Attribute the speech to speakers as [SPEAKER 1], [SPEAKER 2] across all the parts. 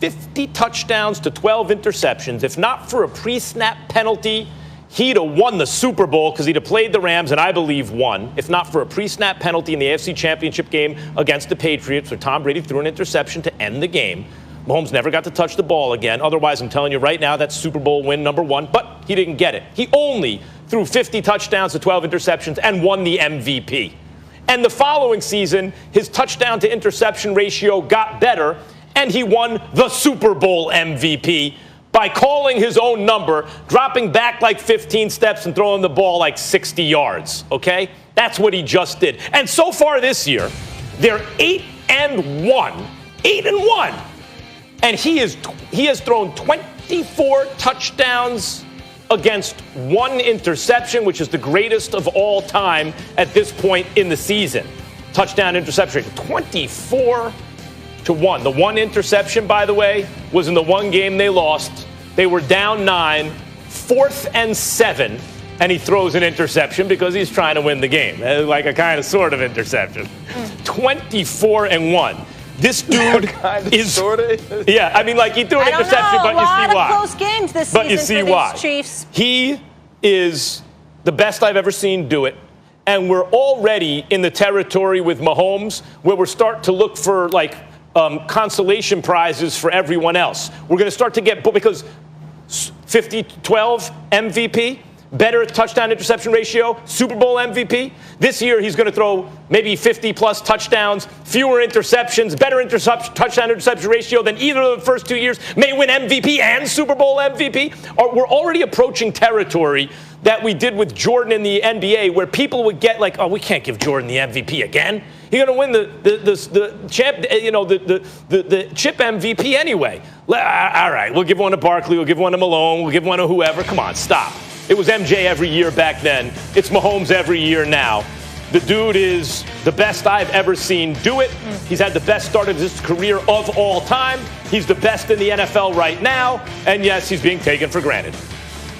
[SPEAKER 1] 50 touchdowns to 12 interceptions. If not for a pre-snap penalty, he'd have won the Super Bowl because he'd have played the Rams and I believe won. If not for a pre-snap penalty in the AFC Championship game against the Patriots where Tom Brady threw an interception to end the game, Mahomes never got to touch the ball again. Otherwise, I'm telling you right now, that's Super Bowl win number 1, but he didn't get it. He only threw 50 touchdowns to 12 interceptions and won the MVP. And the following season, his touchdown to interception ratio got better, and he won the Super Bowl MVP by calling his own number, dropping back like 15 steps and throwing the ball like 60 yards, okay? That's what he just did. And so far this year, they're 8-1. 8-1. And he has thrown 24 touchdowns against 1 interception, which is the greatest of all time at this point in the season. Touchdown interception rate, 24-1. The 1 interception, by the way, was in the 1 game they lost. They were down 9, 4th and 7, and he throws an interception because he's trying to win the game. Like a kind of sort of interception. 24-1. This dude is sort of. Yeah, I mean, like he threw an interception, but you see why.
[SPEAKER 2] Close games this season
[SPEAKER 1] but you see
[SPEAKER 2] for
[SPEAKER 1] why.
[SPEAKER 2] these Chiefs.
[SPEAKER 1] He is the best I've ever seen do it. And we're already in the territory with Mahomes where we're starting to look for like consolation prizes for everyone else. We're going to start to get, because 50-12 MVP, better touchdown interception ratio, Super Bowl MVP. This year he's going to throw maybe 50-plus touchdowns, fewer interceptions, better touchdown interception ratio than either of the first 2 years, may win MVP and Super Bowl MVP. We're already approaching territory that we did with Jordan in the NBA where people would get like, oh, we can't give Jordan the MVP again. He's going to win the champ, the chip MVP anyway. All right, we'll give one to Barkley, we'll give one to Malone, we'll give one to whoever. Come on, stop. It was MJ every year back then. It's Mahomes every year now. The dude is the best I've ever seen do it. He's had the best start of his career of all time. He's the best in the NFL right now. And yes, he's being taken for granted.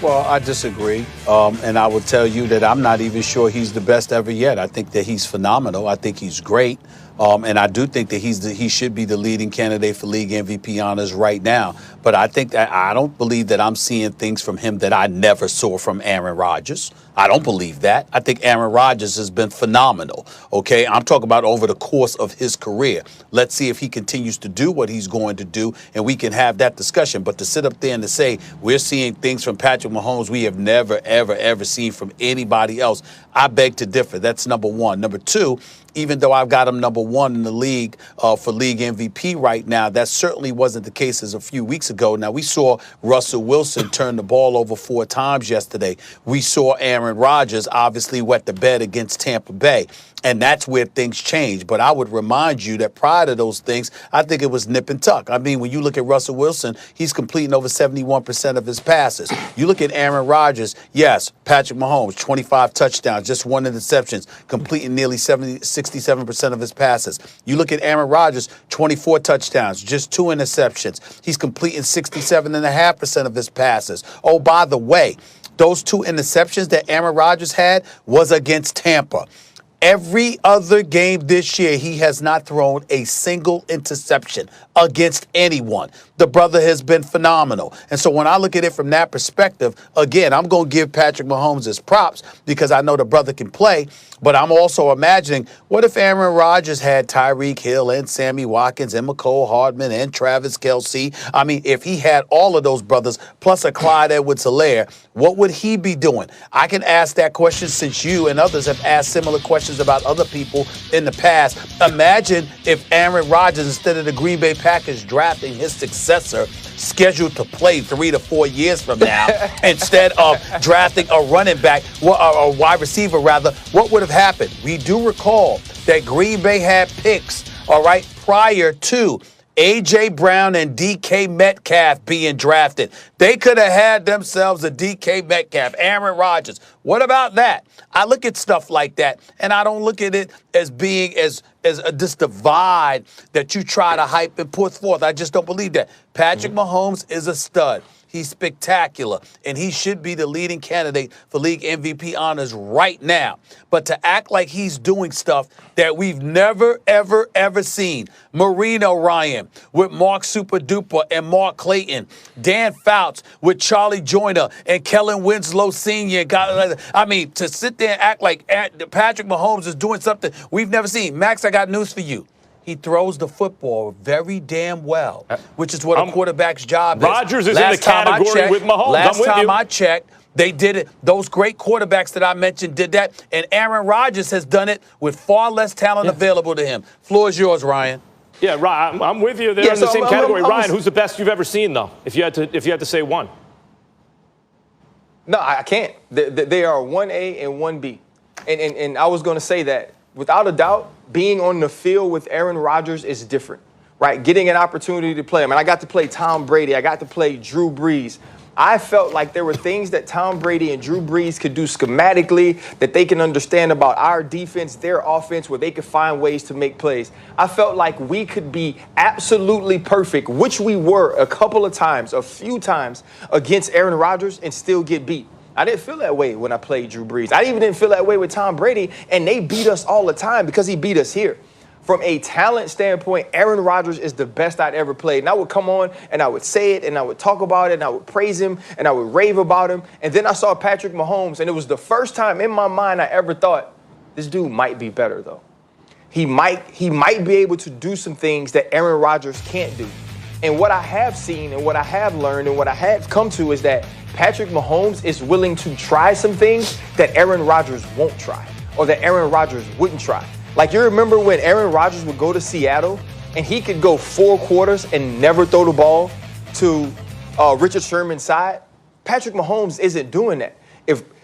[SPEAKER 3] Well, I disagree. And I will tell you that I'm not even sure he's the best ever yet. I think that he's phenomenal. I think he's great. And I do think that he should be the leading candidate for league MVP honors right now. But I think that I don't believe that I'm seeing things from him that I never saw from Aaron Rodgers. I don't believe that. I think Aaron Rodgers has been phenomenal. Okay, I'm talking about over the course of his career. Let's see if he continues to do what he's going to do, and we can have that discussion. But to sit up there and to say we're seeing things from Patrick Mahomes we have never, ever, ever seen from anybody else, I beg to differ. That's number one. Number two, even though I've got him number 1 in the league for league MVP right now, that certainly wasn't the case as a few weeks ago. Now, we saw Russell Wilson turn the ball over 4 times yesterday. We saw Aaron Rodgers obviously wet the bed against Tampa Bay. And that's where things change. But I would remind you that prior to those things, I think it was nip and tuck. I mean, when you look at Russell Wilson, he's completing over 71% of his passes. You look at Aaron Rodgers, yes, Patrick Mahomes, 25 touchdowns, just 1 interception, completing nearly 67% of his passes. You look at Aaron Rodgers, 24 touchdowns, just 2 interceptions. He's completing 67.5% of his passes. Oh, by the way, those 2 interceptions that Aaron Rodgers had was against Tampa. Every other game this year, he has not thrown a single interception against anyone. The brother has been phenomenal. And so when I look at it from that perspective, again, I'm going to give Patrick Mahomes his props because I know the brother can play. But I'm also imagining, what if Aaron Rodgers had Tyreek Hill and Sammy Watkins and McCole Hardman and Travis Kelce? I mean, if he had all of those brothers plus a Clyde Edwards-Helaire, what would he be doing? I can ask that question since you and others have asked similar questions about other people in the past. Imagine if Aaron Rodgers, instead of the Green Bay Packers drafting his successor, scheduled to play 3 to 4 years from now, instead of drafting a running back, or a wide receiver rather, what would have happened? We do recall that Green Bay had picks, all right, prior to A.J. Brown and D.K. Metcalf being drafted. They could have had themselves a D.K. Metcalf, Aaron Rodgers. What about that? I look at stuff like that, and I don't look at it as being as this divide that you try to hype and put forth. I just don't believe that. Patrick Mahomes is a stud. He's spectacular, and he should be the leading candidate for league MVP honors right now. But to act like he's doing stuff that we've never, ever seen. Marino Ryan with Mark Superduper and Mark Clayton. Dan Fouts with Charlie Joyner and Kellen Winslow Sr. I mean, to sit there and act like Patrick Mahomes is doing something we've never seen. Max, I got news for you. He throws the football very damn well, which is what a quarterback's job is.
[SPEAKER 1] Rodgers is in the category with Mahomes.
[SPEAKER 3] Last time I checked, they did it. Those great quarterbacks that I mentioned did that, and Aaron Rodgers has done it with far less talent available to him. Floor is yours, Ryan.
[SPEAKER 1] Yeah, Ryan, I'm with you. They're in the same category. Ryan, who's the best you've ever seen, though? If you had to say one.
[SPEAKER 2] No, I can't. They are 1A and 1B, and I was going to say that without a doubt, being on the field with Aaron Rodgers is different, right? Getting an opportunity to play. I mean, I got to play Tom Brady. I got to play Drew Brees. I felt like there were things that Tom Brady and Drew Brees could do schematically that they can understand about our defense, their offense, where they could find ways to make plays. I felt like we could be absolutely perfect, which we were a few times against Aaron Rodgers and still get beat. I didn't feel that way when I played Drew Brees. I even didn't feel that way with Tom Brady, and they beat us all the time because he beat us here. From a talent standpoint, Aaron Rodgers is the best I'd ever played. And I would come on and I would say it and I would talk about it and I would praise him and I would rave about him. And then I saw Patrick Mahomes, and it was the first time in my mind I ever thought, this dude might be better, though. He might be able to do some things that Aaron Rodgers can't do. And what I have seen and what I have learned and what I have come to is that Patrick Mahomes is willing to try some things that Aaron Rodgers won't try or that Aaron Rodgers wouldn't try. Like, you remember when Aaron Rodgers would go to Seattle and he could go 4 quarters and never throw the ball to Richard Sherman's side? Patrick Mahomes isn't doing that.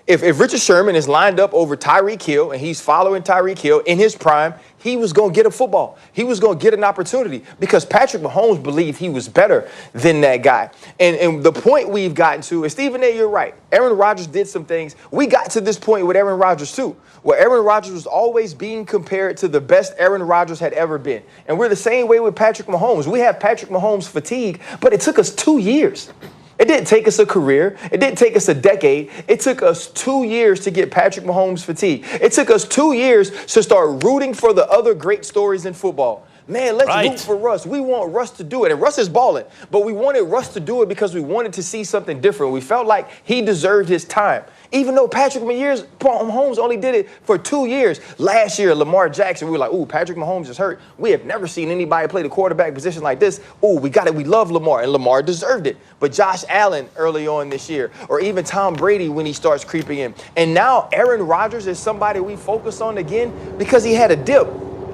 [SPEAKER 2] If Richard Sherman is lined up over Tyreek Hill and he's following Tyreek Hill in his prime, he was going to get a football. He was going to get an opportunity because Patrick Mahomes believed he was better than that guy. And the point we've gotten to is, Stephen A., you're right. Aaron Rodgers did some things. We got to this point with Aaron Rodgers, too, where Aaron Rodgers was always being compared to the best Aaron Rodgers had ever been. And we're the same way with Patrick Mahomes. We have Patrick Mahomes fatigue, but it took us 2 years. It didn't take us a career. It didn't take us a decade. It took us 2 years to get Patrick Mahomes fatigue. It took us 2 years to start rooting for the other great stories in football. Man, let's root for Russ. We want Russ to do it. And Russ is balling. But we wanted Russ to do it because we wanted to see something different. We felt like he deserved his time. Even though Patrick Mahomes only did it for 2 years. Last year, Lamar Jackson, we were like, ooh, Patrick Mahomes is hurt. We have never seen anybody play the quarterback position like this. Ooh, we got it. We love Lamar, and Lamar deserved it. But Josh Allen early on this year, or even Tom Brady when he starts creeping in. And now Aaron Rodgers is somebody we focus on again because he had a dip.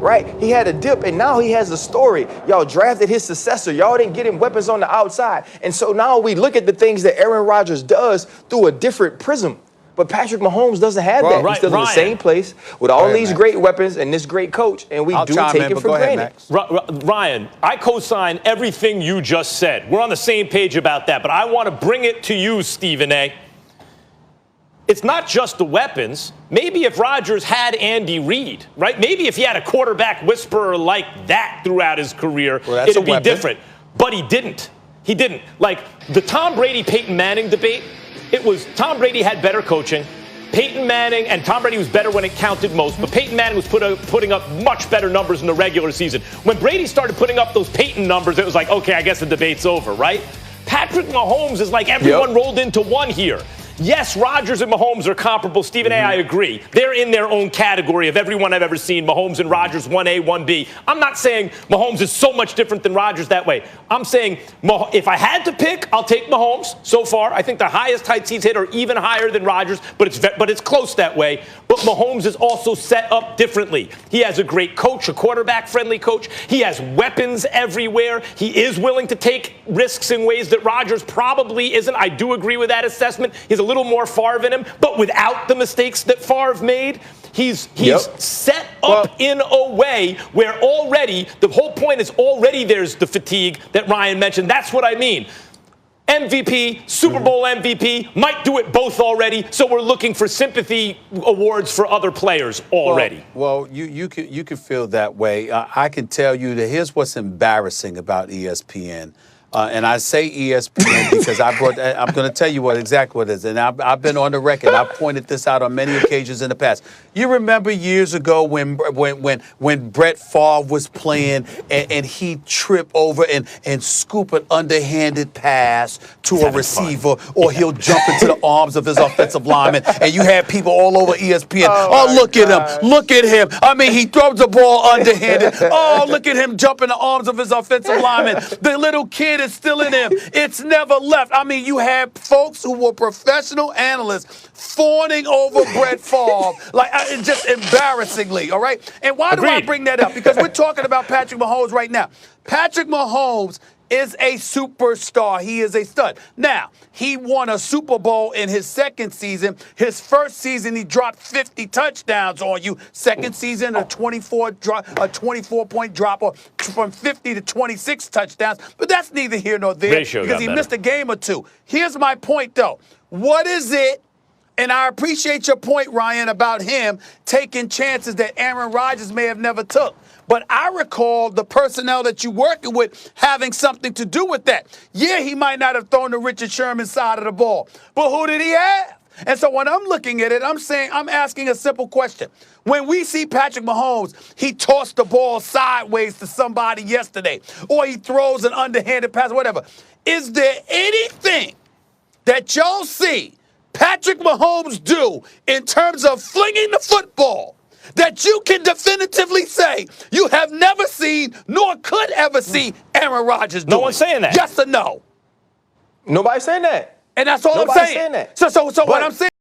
[SPEAKER 2] Right? He had a dip, and now he has a story. Y'all drafted his successor. Y'all didn't get him weapons on the outside. And so now we look at the things that Aaron Rodgers does through a different prism. But Patrick Mahomes doesn't have that. He's still in the same place with all these great weapons and this great coach, and we do take him for granted.
[SPEAKER 1] Ryan, I co-sign everything you just said. We're on the same page about that, but I want to bring it to you, Stephen A. It's not just the weapons. Maybe if Rodgers had Andy Reid, right? Maybe if he had a quarterback whisperer like that throughout his career, it'd be different. But he didn't. He didn't. Like the Tom Brady-Peyton Manning debate, it was Tom Brady had better coaching. Peyton Manning, and Tom Brady was better when it counted most, but Peyton Manning was putting up much better numbers in the regular season. When Brady started putting up those Peyton numbers, it was like, okay, I guess the debate's over, right? Patrick Mahomes is like everyone rolled into one here. Yes, Rodgers and Mahomes are comparable. Stephen A., I agree. They're in their own category of everyone I've ever seen. Mahomes and Rodgers, 1A, 1B. I'm not saying Mahomes is so much different than Rodgers that way. I'm saying if I had to pick, I'll take Mahomes so far. I think the highest heights he's hit are even higher than Rodgers, but it's close that way. But Mahomes is also set up differently. He has a great coach, a quarterback-friendly coach. He has weapons everywhere. He is willing to take risks in ways that Rodgers probably isn't. I do agree with that assessment. He's a little more Favre in him, but without the mistakes that Favre made. He's set up in a way where already, the whole point is already there's the fatigue that Ryan mentioned. That's what I mean. MVP, Super Bowl MVP, might do it both already, so we're looking for sympathy awards for other players already.
[SPEAKER 3] Well, you can feel that way. I can tell you that here's what's embarrassing about ESPN. and I say ESPN because I'm going to tell you exactly what it is. And I've been on the record. I've pointed this out on many occasions in the past. You remember years ago when Brett Favre was playing and he tripped over and scoop an underhanded pass to a receiver, or he'll jump into the arms of his offensive lineman, and you had people all over ESPN. Oh, look at him. Look at him. I mean, he throws the ball underhanded. Oh, look at him jump in the arms of his offensive lineman. The little kid is still in him. It's never left. I mean, you had folks who were professional analysts fawning over Brett Favre, like just embarrassingly, all right? And why do I bring that up? Because we're talking about Patrick Mahomes right now. Patrick Mahomes is a superstar. He is a stud. Now, he won a Super Bowl in his second season. His first season, he dropped 50 touchdowns on you. Second season, a 24-point drop, or from 50 to 26 touchdowns. But that's neither here nor there because he missed a game or two. Here's my point, though. What is it? And I appreciate your point, Ryan, about him taking chances that Aaron Rodgers may have never took. But I recall the personnel that you're working with having something to do with that. Yeah, he might not have thrown the Richard Sherman side of the ball, but who did he have? And so when I'm looking at it, I'm asking a simple question. When we see Patrick Mahomes, he tossed the ball sideways to somebody yesterday, or he throws an underhanded pass, whatever. Is there anything that y'all see Patrick Mahomes do in terms of flinging the football that you can definitively say you have never seen nor could ever see Aaron Rodgers doing?
[SPEAKER 1] No one's saying that.
[SPEAKER 3] Yes or no?
[SPEAKER 2] Nobody's saying that.
[SPEAKER 3] And that's all
[SPEAKER 2] Nobody's
[SPEAKER 3] I'm saying.
[SPEAKER 2] saying that.
[SPEAKER 3] So what I'm saying